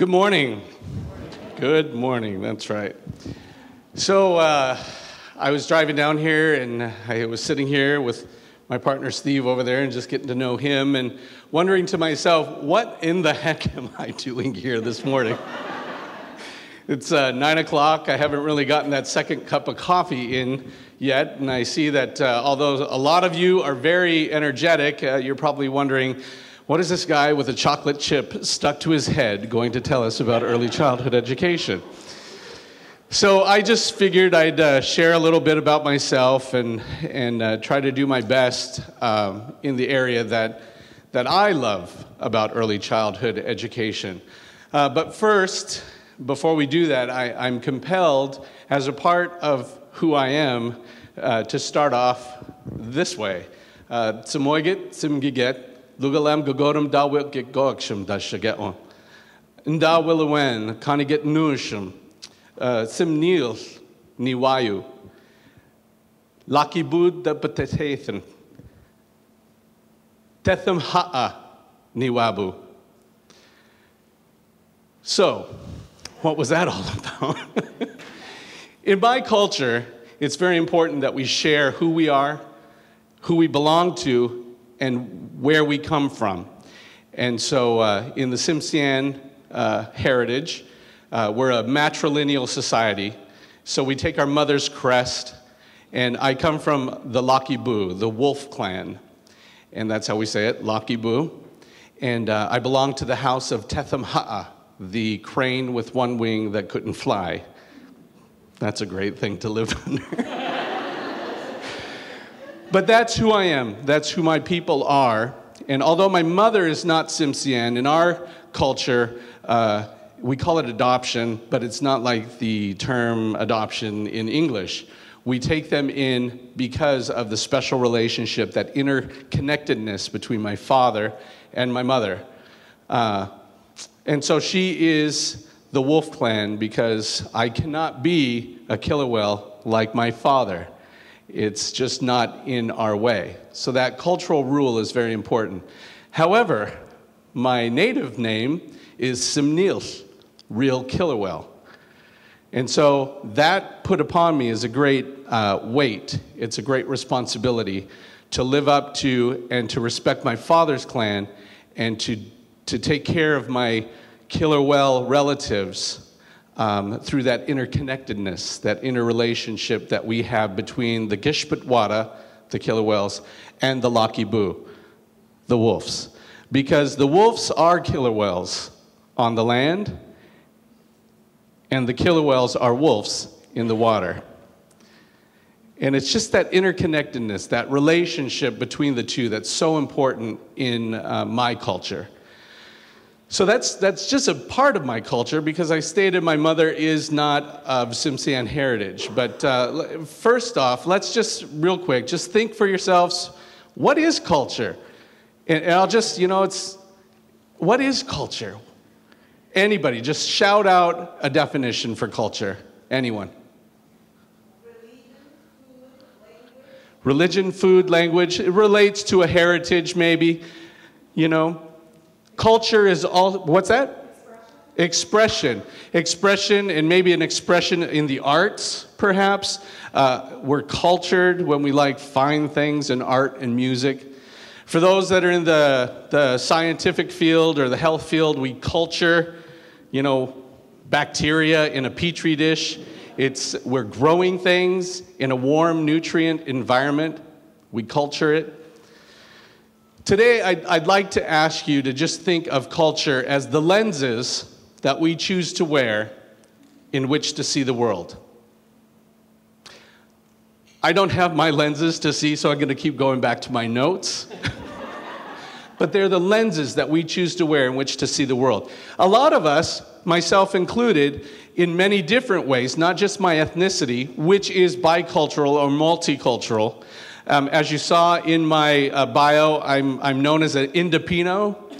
Good morning. Good morning, that's right. So I was driving down here and I was sitting here with my partner Steve over there and just getting to know him and wondering to myself, what in the heck am I doing here this morning? It's 9 o'clock. I haven't really gotten that second cup of coffee in yet, and I see that although a lot of you are very energetic, you're probably wondering, what is this guy with a chocolate chip stuck to his head going to tell us about early childhood education? So I just figured I'd share a little bit about myself and try to do my best in the area that I love about early childhood education. But first, before we do that, I'm compelled, as a part of who I am, to start off this way. Tsumoyget, Tsimgiget, Lugalem Gogodam Dawil Get Goksham Dashageton. Nda Willawen, Kaniget Nusham, Simnil Niwayu, Lakibud da Patethathan, Tetham Ha'a Niwabu. So, what was that all about? In my culture, it's very important that we share who we are, who we belong to, and where we come from. And so in the Tsimshian heritage, we're a matrilineal society. So we take our mother's crest, and I come from the Lakibu, the wolf clan. And that's how we say it, Lakibu. And I belong to the house of Tetham Ha'a, the crane with one wing that couldn't fly. That's a great thing to live under. But that's who I am. That's who my people are. And although my mother is not Tsimshian, in our culture, we call it adoption, but it's not like the term adoption in English. We take them in because of the special relationship, that interconnectedness between my father and my mother. And so she is the wolf clan because I cannot be a killer whale like my father. It's just not in our way. So that cultural rule is very important. However, my native name is Simnil, real killer whale. And so that put upon me is a great weight. It's a great responsibility to live up to and to respect my father's clan and to take care of my killer whale relatives through that interconnectedness, that interrelationship that we have between the Gishpatwada, the killer whales, and the Lakibu, the wolves. Because the wolves are killer whales on the land, and the killer whales are wolves in the water. And it's just that interconnectedness, that relationship between the two that's so important in my culture. So that's just a part of my culture because I stated my mother is not of Tsimshian heritage. But first off, let's just real quick, just think for yourselves, what is culture? And I'll just, what is culture? Anybody, just shout out a definition for culture. Anyone? Religion, food, language. It relates to a heritage maybe, Culture is all, what's that? Expression. Expression, and maybe an expression in the arts, perhaps. We're cultured when we like fine things in art and music. For those that are in the scientific field or the health field, we culture, bacteria in a petri dish. We're growing things in a warm, nutrient environment. We culture it. Today, I'd like to ask you to just think of culture as the lenses that we choose to wear in which to see the world. I don't have my lenses to see, so I'm going to keep going back to my notes. But they're the lenses that we choose to wear in which to see the world. A lot of us, myself included, in many different ways, not just my ethnicity, which is bicultural or multicultural. As you saw in my bio, I'm known as an Indopino.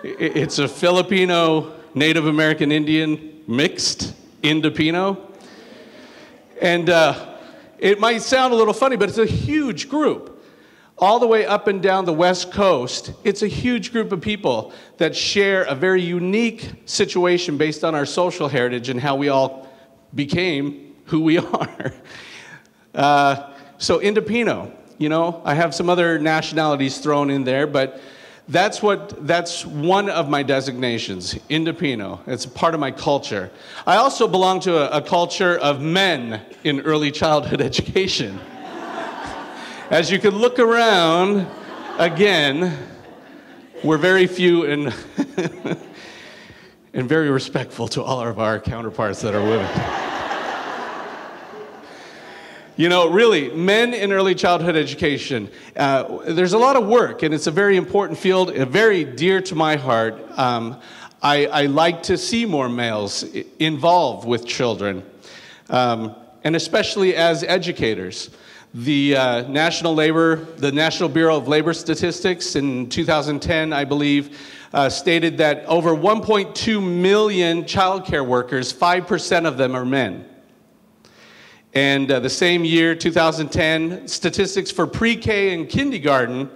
It's a Filipino, Native American Indian, mixed Indopino. And it might sound a little funny, but it's a huge group. all the way up and down the West Coast, it's a huge group of people that share a very unique situation based on our social heritage and how we all became who we are. So Indopino, you know, I have some other nationalities thrown in there, but that's one of my designations, Indopino. It's a part of my culture. I also belong to a culture of men in early childhood education. As you can look around, again, we're very few and, and very respectful to all of our counterparts that are women. You know, really, men in early childhood education, there's a lot of work, and it's a very important field, very dear to my heart. I like to see more males involved with children, and especially as educators. The National Bureau of Labor Statistics in 2010, I believe, stated that over 1.2 million child care workers, 5% of them are men. And the same year, 2010, statistics for pre-K and kindergarten,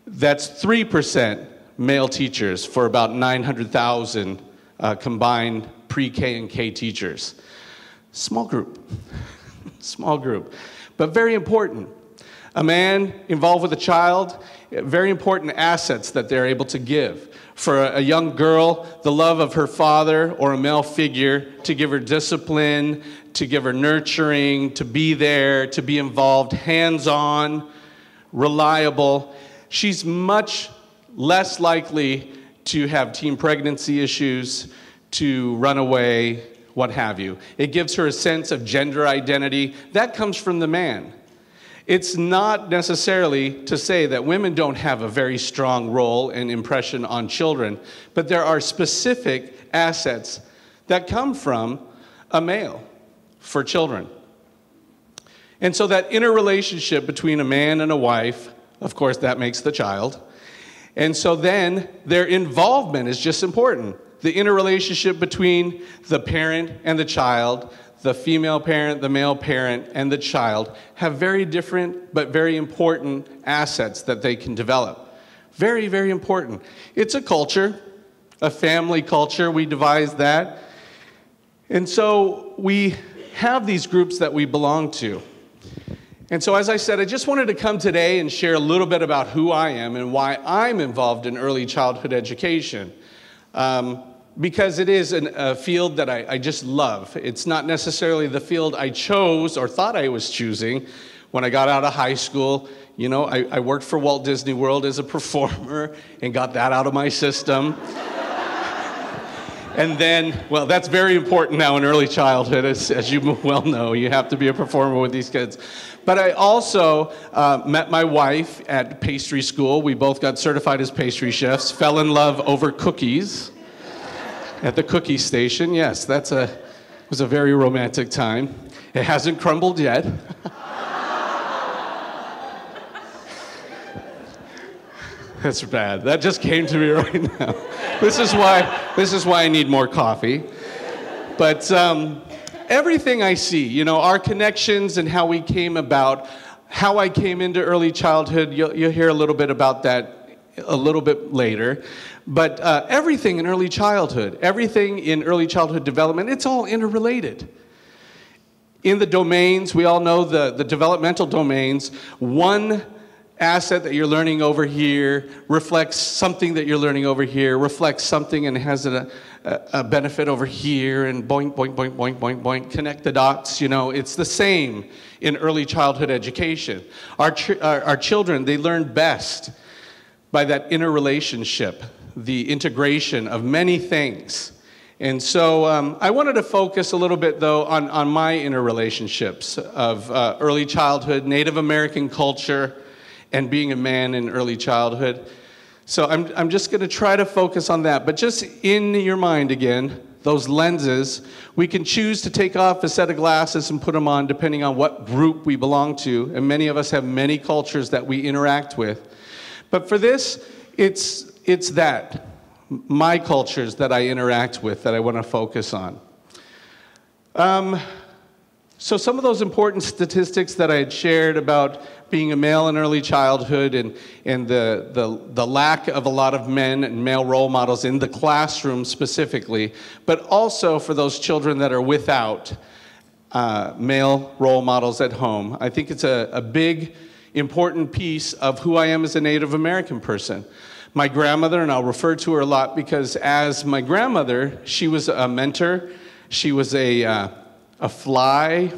that's 3% male teachers for about 900,000 combined pre-K and K teachers. Small group, small group, but very important. A man involved with a child, very important assets that they're able to give. For a young girl, the love of her father or a male figure to give her discipline, to give her nurturing, to be there, to be involved, hands-on, reliable. She's much less likely to have teen pregnancy issues, to run away, what have you. It gives her a sense of gender identity. That comes from the man. It's not necessarily to say that women don't have a very strong role and impression on children, but there are specific assets that come from a male for children. And so that interrelationship between a man and a wife, of course, that makes the child. And so then their involvement is just important. The interrelationship between the parent and the child, the female parent, the male parent, and the child have very different but very important assets that they can develop. Very, very important. It's a culture, a family culture. We devised that. And so we have these groups that we belong to. And so as I said, I just wanted to come today and share a little bit about who I am and why I'm involved in early childhood education. Because it is a field that I just love. It's not necessarily the field I chose or thought I was choosing when I got out of high school. You know, I worked for Walt Disney World as a performer and got that out of my system. And then, well, that's very important now in early childhood, as you well know. You have to be a performer with these kids. But I also met my wife at pastry school. We both got certified as pastry chefs, fell in love over cookies at the cookie station. Yes, was a very romantic time. It hasn't crumbled yet. That's bad. That just came to me right now. This is why I need more coffee. But everything I see, you know, our connections and how we came about, how I came into early childhood, you'll hear a little bit about that a little bit later. But everything in early childhood development, it's all interrelated. In the domains, we all know the developmental domains, one asset that you're learning over here reflects something that you're learning over here, reflects something and has a benefit over here, and boink, boink, boink, boink, boink, boink, connect the dots. You know, it's the same in early childhood education. Our children, they learn best by that interrelationship, the integration of many things. And so I wanted to focus a little bit, though, on my interrelationships of early childhood, Native American culture, and being a man in early childhood. So I'm just going to try to focus on that. But just in your mind again, those lenses, we can choose to take off a set of glasses and put them on depending on what group we belong to. And many of us have many cultures that we interact with. But for this, it's that, my cultures that I interact with that I want to focus on. So some of those important statistics that I had shared about being a male in early childhood and the lack of a lot of men and male role models in the classroom specifically, but also for those children that are without male role models at home. I think it's a big, important piece of who I am as a Native American person. My grandmother, and I'll refer to her a lot because as my grandmother, she was a mentor. She was a fly.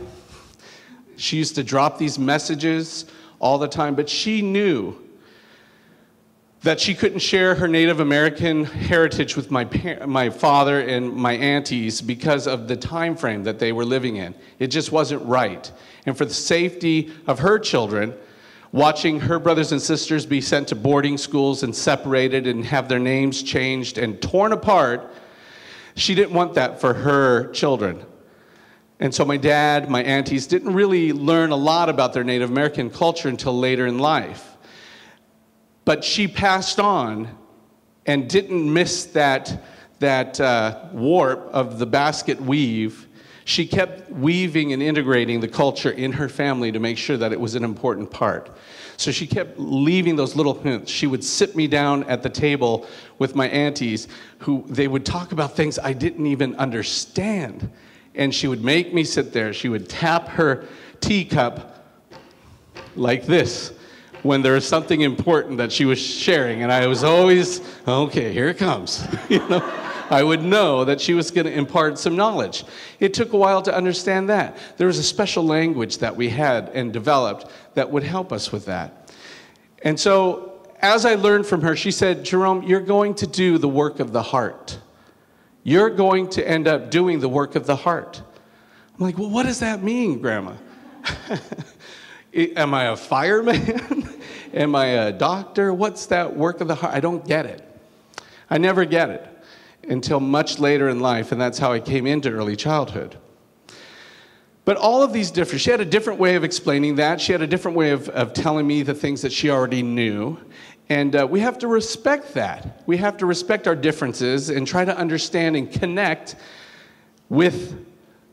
She used to drop these messages all the time, but she knew that she couldn't share her Native American heritage with my father and my aunties because of the time frame that they were living in. It just wasn't right. And for the safety of her children, watching her brothers and sisters be sent to boarding schools and separated and have their names changed and torn apart, she didn't want that for her children. And so my dad, my aunties didn't really learn a lot about their Native American culture until later in life. But she passed on and didn't miss that warp of the basket weave. She kept weaving and integrating the culture in her family to make sure that it was an important part. So she kept leaving those little hints. She would sit me down at the table with my aunties, who they would talk about things I didn't even understand. And she would make me sit there. She would tap her teacup like this when there was something important that she was sharing. And I was always, okay, here it comes. I would know that she was going to impart some knowledge. It took a while to understand that. There was a special language that we had and developed that would help us with that. And so as I learned from her, she said, Jerome, you're going to do the work of the heart. You're going to end up doing the work of the heart. I'm like, well, what does that mean, Grandma? Am I a fireman? Am I a doctor? What's that work of the heart? I don't get it. I never get it until much later in life, and that's how I came into early childhood. But all of these different, she had a different way of explaining that. She had a different way of telling me the things that she already knew. And we have to respect that. We have to respect our differences and try to understand and connect with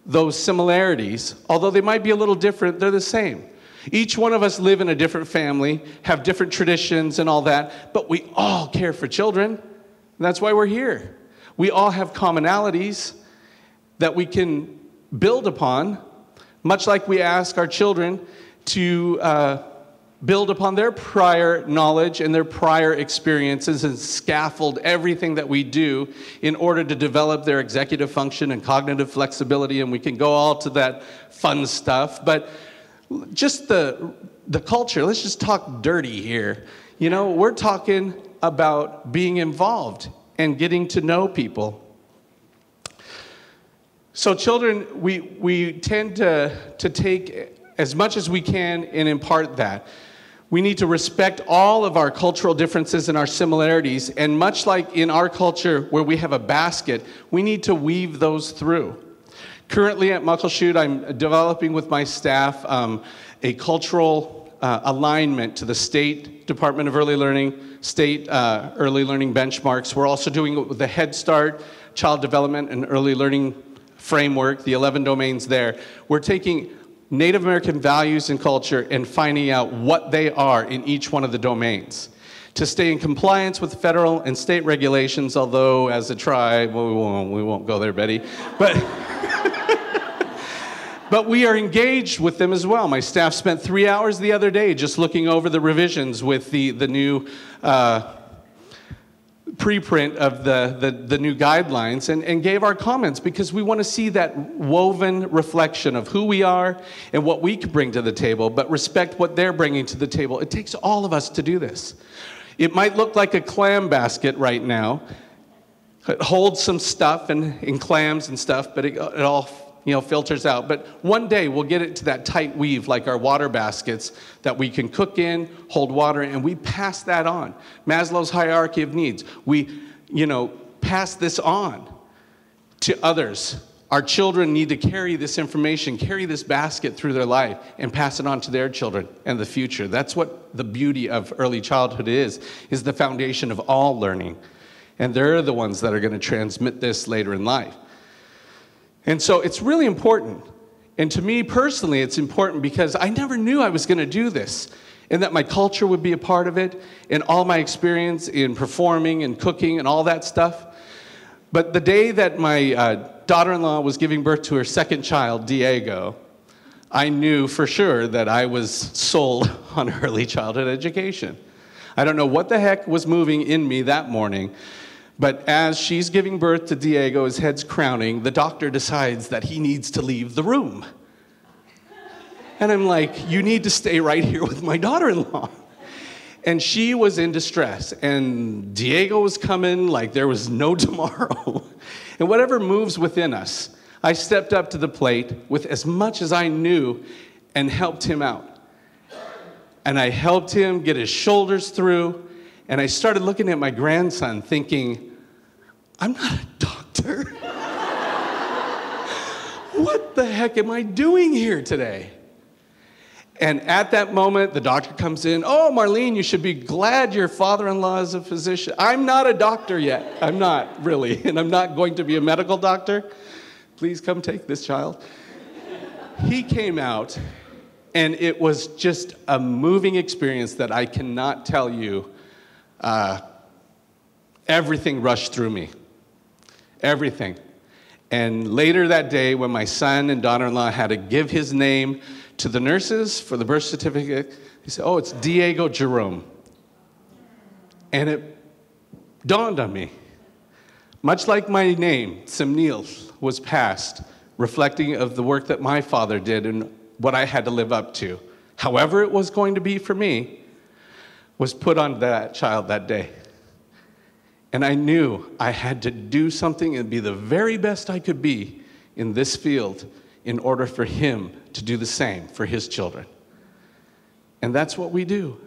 those similarities. Although they might be a little different, they're the same. Each one of us live in a different family, have different traditions and all that, but we all care for children. And that's why we're here. We all have commonalities that we can build upon, much like we ask our children to build upon their prior knowledge and their prior experiences and scaffold everything that we do in order to develop their executive function and cognitive flexibility, and we can go all to that fun stuff. But just the culture, let's just talk dirty here. We're talking about being involved and getting to know people. So children, we tend to take as much as we can and impart that. We need to respect all of our cultural differences and our similarities, and much like in our culture where we have a basket, we need to weave those through. Currently at Muckleshoot, I'm developing with my staff a cultural alignment to the State Department of Early Learning, state early learning benchmarks. We're also doing it with the Head Start, Child Development and Early Learning Framework, the 11 domains there. We're taking Native American values and culture and finding out what they are in each one of the domains to stay in compliance with federal and state regulations, although as a tribe, well, we won't go there, Betty, but we are engaged with them as well. My staff spent 3 hours the other day just looking over the revisions with the new preprint of the new guidelines and gave our comments because we want to see that woven reflection of who we are and what we can bring to the table, but respect what they're bringing to the table. It takes all of us to do this. It might look like a clam basket right now. It holds some stuff and clams and stuff, but it all filters out. But one day we'll get it to that tight weave like our water baskets that we can cook in, hold water, and we pass that on. Maslow's hierarchy of needs. We, pass this on to others. Our children need to carry this information, carry this basket through their life, and pass it on to their children and the future. That's what the beauty of early childhood is the foundation of all learning. And they're the ones that are going to transmit this later in life. And so it's really important. And to me personally, it's important because I never knew I was going to do this. and that my culture would be a part of it, and all my experience in performing and cooking and all that stuff. But the day that my daughter-in-law was giving birth to her second child, Diego, I knew for sure that I was sold on early childhood education. I don't know what the heck was moving in me that morning, but as she's giving birth to Diego, his head's crowning, the doctor decides that he needs to leave the room. And I'm like, you need to stay right here with my daughter-in-law. And she was in distress, and Diego was coming like there was no tomorrow. And whatever moves within us, I stepped up to the plate with as much as I knew and helped him out. And I helped him get his shoulders through, and I started looking at my grandson thinking, I'm not a doctor. What the heck am I doing here today? And at that moment, the doctor comes in. Oh, Marlene, you should be glad your father-in-law is a physician. I'm not a doctor yet. I'm not, really. And I'm not going to be a medical doctor. Please come take this child. He came out, and it was just a moving experience that I cannot tell you. Everything rushed through me. Everything. And later that day, when my son and daughter-in-law had to give his name to the nurses for the birth certificate, he said, oh, it's Diego Jerome. And it dawned on me, much like my name, Simneil, was passed, reflecting of the work that my father did and what I had to live up to, however it was going to be for me, was put on that child that day. And I knew I had to do something and be the very best I could be in this field in order for him to do the same for his children. And that's what we do.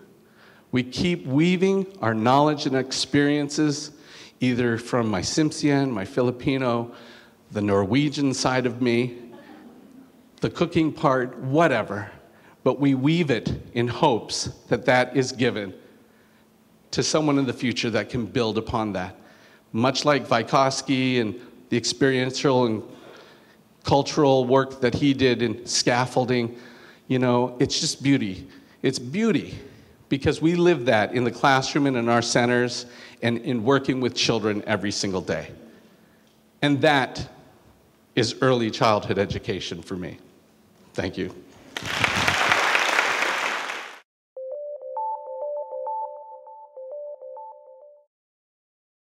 We keep weaving our knowledge and experiences, either from my Tsimshian, my Filipino, the Norwegian side of me, the cooking part, whatever. But we weave it in hopes that that is given to someone in the future that can build upon that. Much like Vygotsky and the experiential and cultural work that he did in scaffolding, you know, it's just beauty. It's beauty because we live that in the classroom and in our centers and in working with children every single day. And that is early childhood education for me. Thank you.